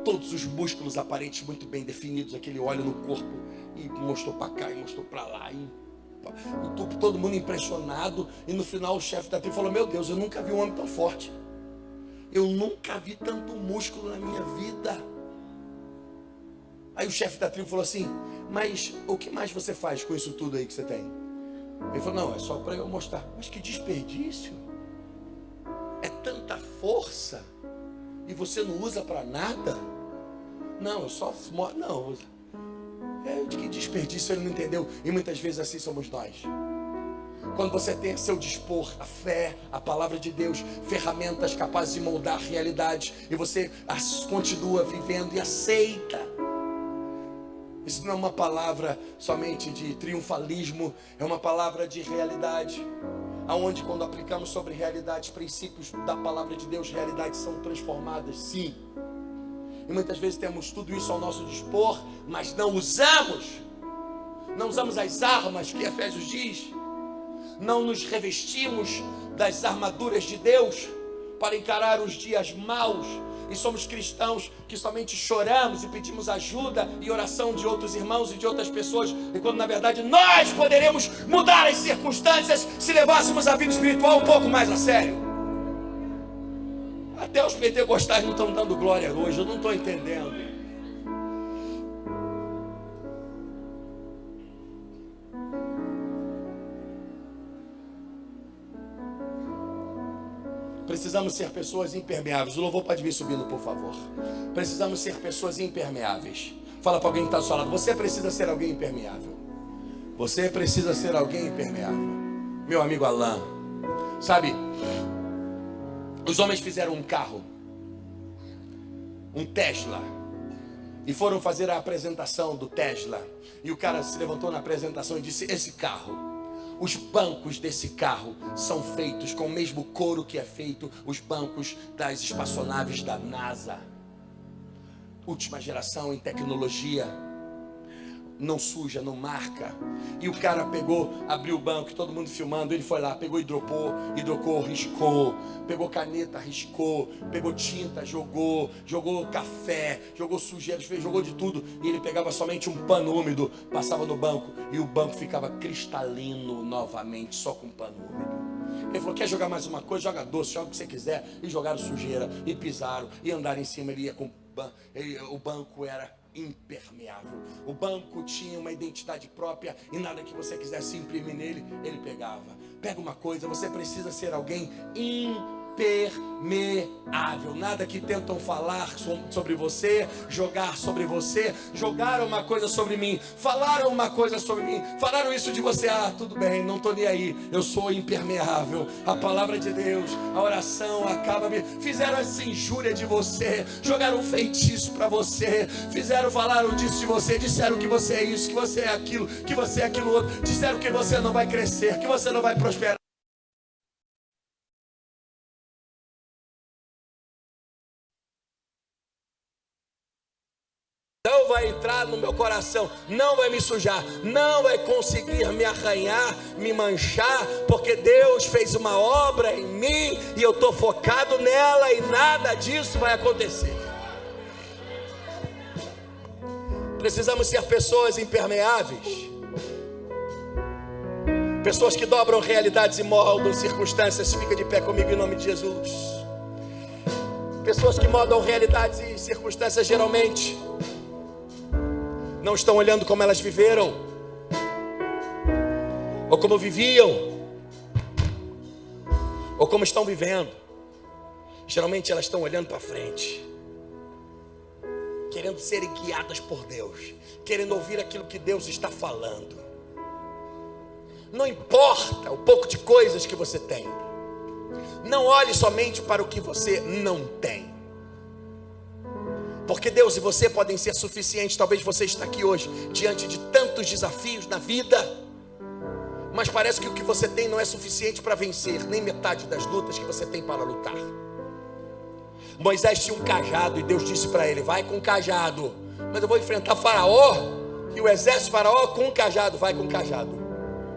Todos os músculos aparentes muito bem definidos, aquele óleo no corpo. E mostrou para cá e mostrou para lá. E todo mundo impressionado. E no final o chefe da tribo falou: meu Deus, eu nunca vi um homem tão forte. Eu nunca vi tanto músculo na minha vida. Aí o chefe da tribo falou assim: mas o que mais você faz com isso tudo aí que você tem? Ele falou: não, é só para eu mostrar. Mas que desperdício. É tanta força e você não usa para nada? Não, eu só... Não, que desperdício, ele não entendeu. E muitas vezes assim somos nós. Quando você tem a seu dispor a fé, a palavra de Deus, ferramentas capazes de moldar realidades, e você as continua vivendo e aceita. Isso não é uma palavra somente de triunfalismo, é uma palavra de realidade. Aonde quando aplicamos sobre realidades, princípios da palavra de Deus, realidades são transformadas, sim. E muitas vezes temos tudo isso ao nosso dispor, mas não usamos. Não usamos as armas que Efésios diz. Não nos revestimos das armaduras de Deus para encarar os dias maus. E somos cristãos que somente choramos e pedimos ajuda e oração de outros irmãos e de outras pessoas, e quando na verdade nós poderemos mudar as circunstâncias se levássemos a vida espiritual um pouco mais a sério. Até os pentecostais não estão dando glória hoje, eu não estou entendendo. Precisamos ser pessoas impermeáveis. O louvor pode vir subindo, por favor. Precisamos ser pessoas impermeáveis. Fala para alguém que está ao seu lado: você precisa ser alguém impermeável. Você precisa ser alguém impermeável. Meu amigo Alain, sabe, os homens fizeram um carro, um Tesla, e foram fazer a apresentação do Tesla. E o cara se levantou na apresentação e disse: esse carro, os bancos desse carro são feitos com o mesmo couro que é feito os bancos das espaçonaves da NASA. Última geração em tecnologia. Não suja, não marca. E o cara pegou, abriu o banco, todo mundo filmando. Ele foi lá, pegou hidrocor, riscou. Pegou caneta, riscou. Pegou tinta, jogou café, jogou sujeira, jogou de tudo. E ele pegava somente um pano úmido, passava no banco, e o banco ficava cristalino novamente, só com pano úmido. Ele falou: quer jogar mais uma coisa? Joga doce, joga o que você quiser. E jogaram sujeira, e pisaram, e andaram em cima. Ele ia com o banco era impermeável. O banco tinha uma identidade própria, e nada que você quisesse imprimir nele, ele pegava. Pega uma coisa: você precisa ser alguém impermeável. Nada que tentam falar sobre você, jogar sobre você. Jogaram uma coisa sobre mim, falaram uma coisa sobre mim, falaram isso de você. Ah, tudo bem, não estou nem aí, eu sou impermeável. A palavra de Deus, a oração acaba-me. Fizeram essa injúria de você, jogaram um feitiço para você, falaram disso de você, disseram que você é isso, que você é aquilo, que você é aquilo outro, disseram que você não vai crescer, que você não vai prosperar. Não vai entrar no meu coração, não vai me sujar, não vai conseguir me arranhar, me manchar, porque Deus fez uma obra em mim e eu estou focado nela, e nada disso vai acontecer. Precisamos ser pessoas impermeáveis, pessoas que dobram realidades e moldam circunstâncias. Fica de pé comigo em nome de Jesus. Pessoas que moldam realidades e circunstâncias geralmente não estão olhando como elas viveram, ou como viviam, ou como estão vivendo. Geralmente elas estão olhando para frente, querendo serem guiadas por Deus, querendo ouvir aquilo que Deus está falando. Não importa o pouco de coisas que você tem, não olhe somente para o que você não tem, porque Deus e você podem ser suficientes. Talvez você está aqui hoje diante de tantos desafios na vida, mas parece que o que você tem não é suficiente para vencer nem metade das lutas que você tem para lutar. Moisés tinha um cajado e Deus disse para ele: vai com o cajado, mas eu vou enfrentar Faraó e o exército de Faraó com o cajado. Vai com o cajado.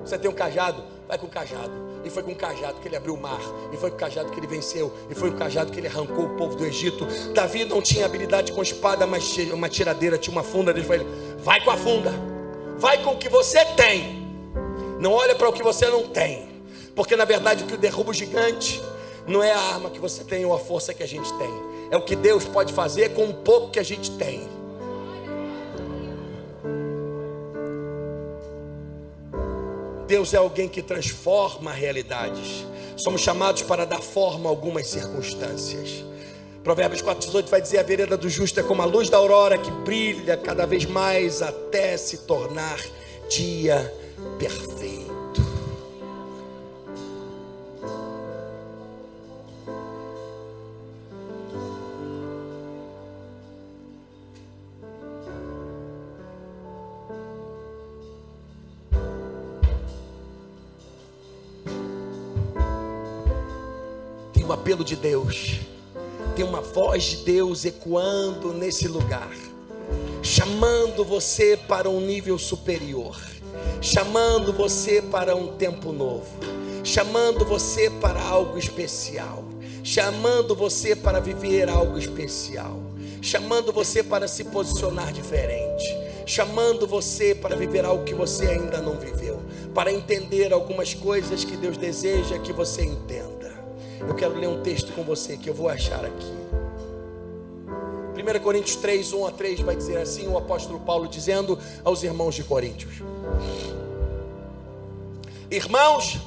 Você tem um cajado? Vai com o cajado. E foi com o cajado que ele abriu o mar, e foi com o cajado que ele venceu, e foi com o cajado que ele arrancou o povo do Egito. Davi não tinha habilidade com espada, mas tinha uma tiradeira, tinha uma funda. Ele falou: vai com a funda, vai com o que você tem, não olha para o que você não tem, porque na verdade o que derruba o gigante não é a arma que você tem ou a força que a gente tem, é o que Deus pode fazer com o pouco que a gente tem. Deus é alguém que transforma realidades. Somos chamados para dar forma a algumas circunstâncias. Provérbios 4:18 vai dizer: a vereda do justo é como a luz da aurora, que brilha cada vez mais até se tornar dia perfeito. apelo de Deus. Tem uma voz de Deus ecoando nesse lugar, chamando você para um nível superior, chamando você para um tempo novo, chamando você para algo especial, chamando você para viver algo especial, chamando você para se posicionar diferente, chamando você para viver algo que você ainda não viveu, para entender algumas coisas que Deus deseja que você entenda. Eu quero ler um texto com você que eu vou achar aqui. 1 Coríntios 3, 1 a 3 vai dizer assim, o apóstolo Paulo dizendo aos irmãos de Coríntios: irmãos,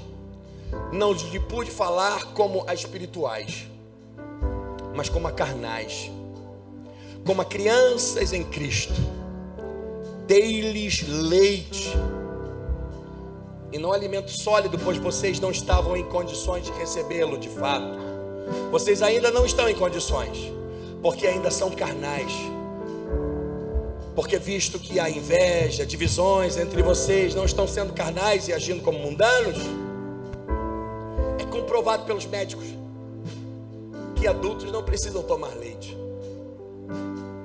não lhe pude falar como a espirituais, mas como a carnais, como a crianças em Cristo. Dei-lhes leite e não alimento sólido, pois vocês não estavam em condições de recebê-lo de fato. Vocês ainda não estão em condições, porque ainda são carnais. Porque visto que há inveja, divisões entre vocês, não estão sendo carnais e agindo como mundanos. É comprovado pelos médicos que adultos não precisam tomar leite,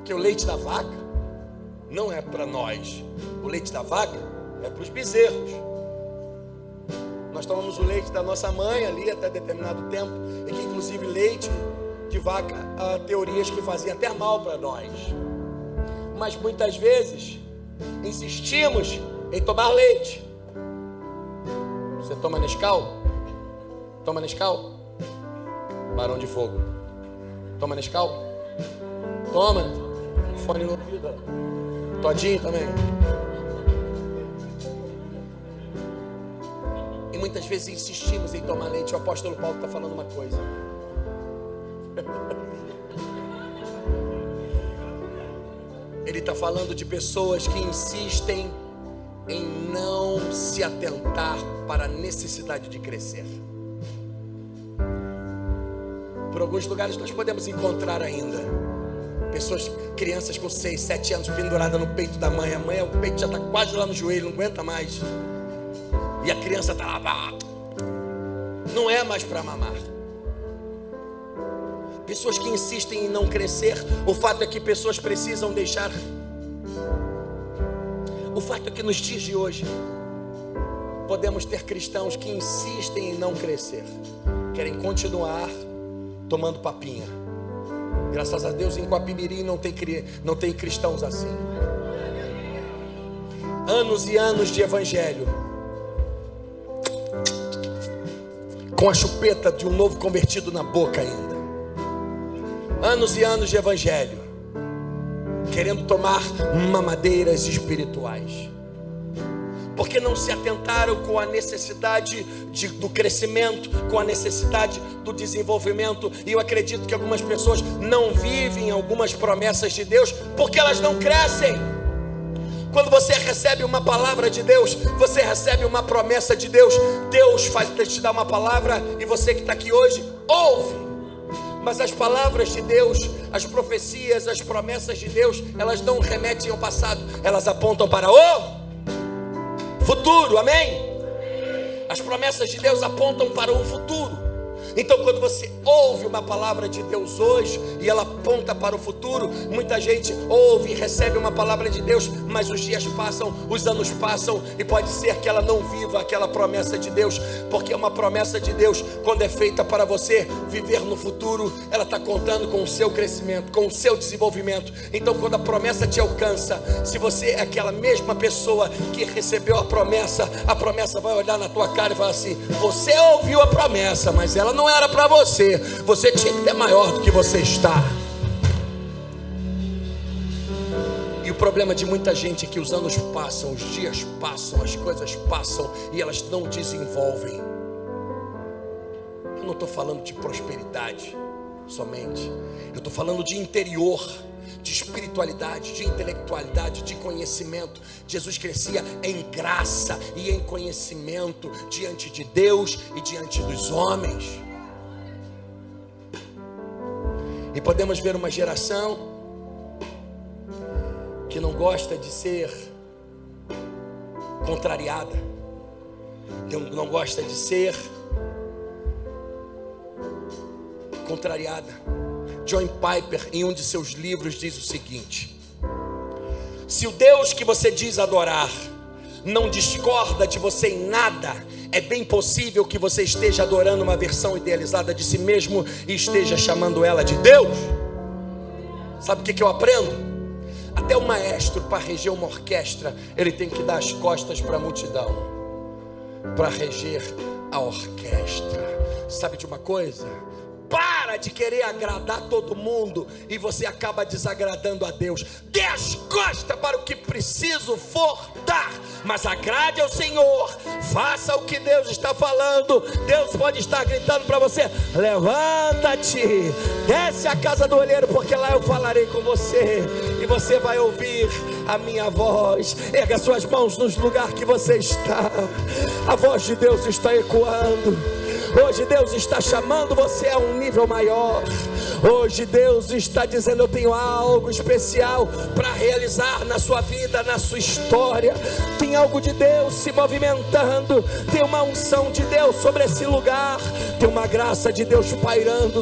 que o leite da vaca não é para nós, o leite da vaca é para os bezerros. Nós tomamos o leite da nossa mãe ali até determinado tempo, e que inclusive leite de vaca, há teorias que faziam até mal para nós. Mas muitas vezes insistimos em tomar leite. Você toma Nescau? Toma Nescau? Barão de Fogo. Toma Nescau? Toma. Fone no ouvido. Todinho também. E muitas vezes insistimos em tomar leite. O apóstolo Paulo está falando uma coisa. Ele está falando de pessoas que insistem em não se atentar para a necessidade de crescer. Por alguns lugares nós podemos encontrar ainda pessoas, crianças com 6, 7 anos penduradas no peito da mãe. A mãe, o peito já está quase lá no joelho, não aguenta mais. E a criança está lá, não é mais para mamar. Pessoas que insistem em não crescer. O fato é que pessoas precisam deixar. O fato é que nos dias de hoje podemos ter cristãos que insistem em não crescer, querem continuar tomando papinha. Graças a Deus em Coapimirim não tem cristãos assim. Anos e anos de evangelho, com a chupeta de um novo convertido na boca ainda. Anos e anos de evangelho, querendo tomar mamadeiras espirituais, porque não se atentaram com a necessidade do crescimento, com a necessidade do desenvolvimento. E eu acredito que algumas pessoas não vivem algumas promessas de Deus, porque elas não crescem. Quando você recebe uma palavra de Deus, você recebe uma promessa de Deus. Deus faz te dar uma palavra, e você que está aqui hoje, ouve. Mas as palavras de Deus, as profecias, as promessas de Deus, elas não remetem ao passado, elas apontam para o futuro, amém? As promessas de Deus apontam para o futuro. Então quando você ouve uma palavra de Deus hoje e ela aponta para o futuro, muita gente ouve e recebe uma palavra de Deus, mas os dias passam, os anos passam, e pode ser que ela não viva aquela promessa de Deus, porque uma promessa de Deus, quando é feita para você viver no futuro, ela está contando com o seu crescimento, com o seu desenvolvimento. Então quando a promessa te alcança, se você é aquela mesma pessoa que recebeu a promessa vai olhar na tua cara e falar assim: você ouviu a promessa, mas ela não era para você. Você tinha que ter maior do que você está. E o problema de muita gente é que os anos passam, os dias passam, as coisas passam e elas não desenvolvem. Eu não estou falando de prosperidade somente, eu estou falando de interior, de espiritualidade, de intelectualidade, de conhecimento. Jesus crescia em graça e em conhecimento diante de Deus e diante dos homens. E podemos ver uma geração que não gosta de ser contrariada, não gosta de ser contrariada. John Piper, em um de seus livros, diz o seguinte: se o Deus que você diz adorar não discorda de você em nada, é bem possível que você esteja adorando uma versão idealizada de si mesmo e esteja chamando ela de Deus. Sabe o que eu aprendo? Até o maestro, para reger uma orquestra, ele tem que dar as costas para a multidão, para reger a orquestra. Sabe de uma coisa? Para de querer agradar todo mundo e você acaba desagradando a Deus. Dê as costas para o que preciso for dar, mas agrade ao Senhor. Faça o que Deus está falando. Deus pode estar gritando para você: levanta-te, desce a casa do olheiro, porque lá eu falarei com você e você vai ouvir a minha voz. Erga suas mãos nos lugares que você está. A voz de Deus está ecoando. Hoje Deus está chamando você a um nível maior. Hoje Deus está dizendo: eu tenho algo especial para realizar na sua vida, na sua história. Tem algo de Deus se movimentando. Tem uma unção de Deus sobre esse lugar. Tem uma graça de Deus pairando sobre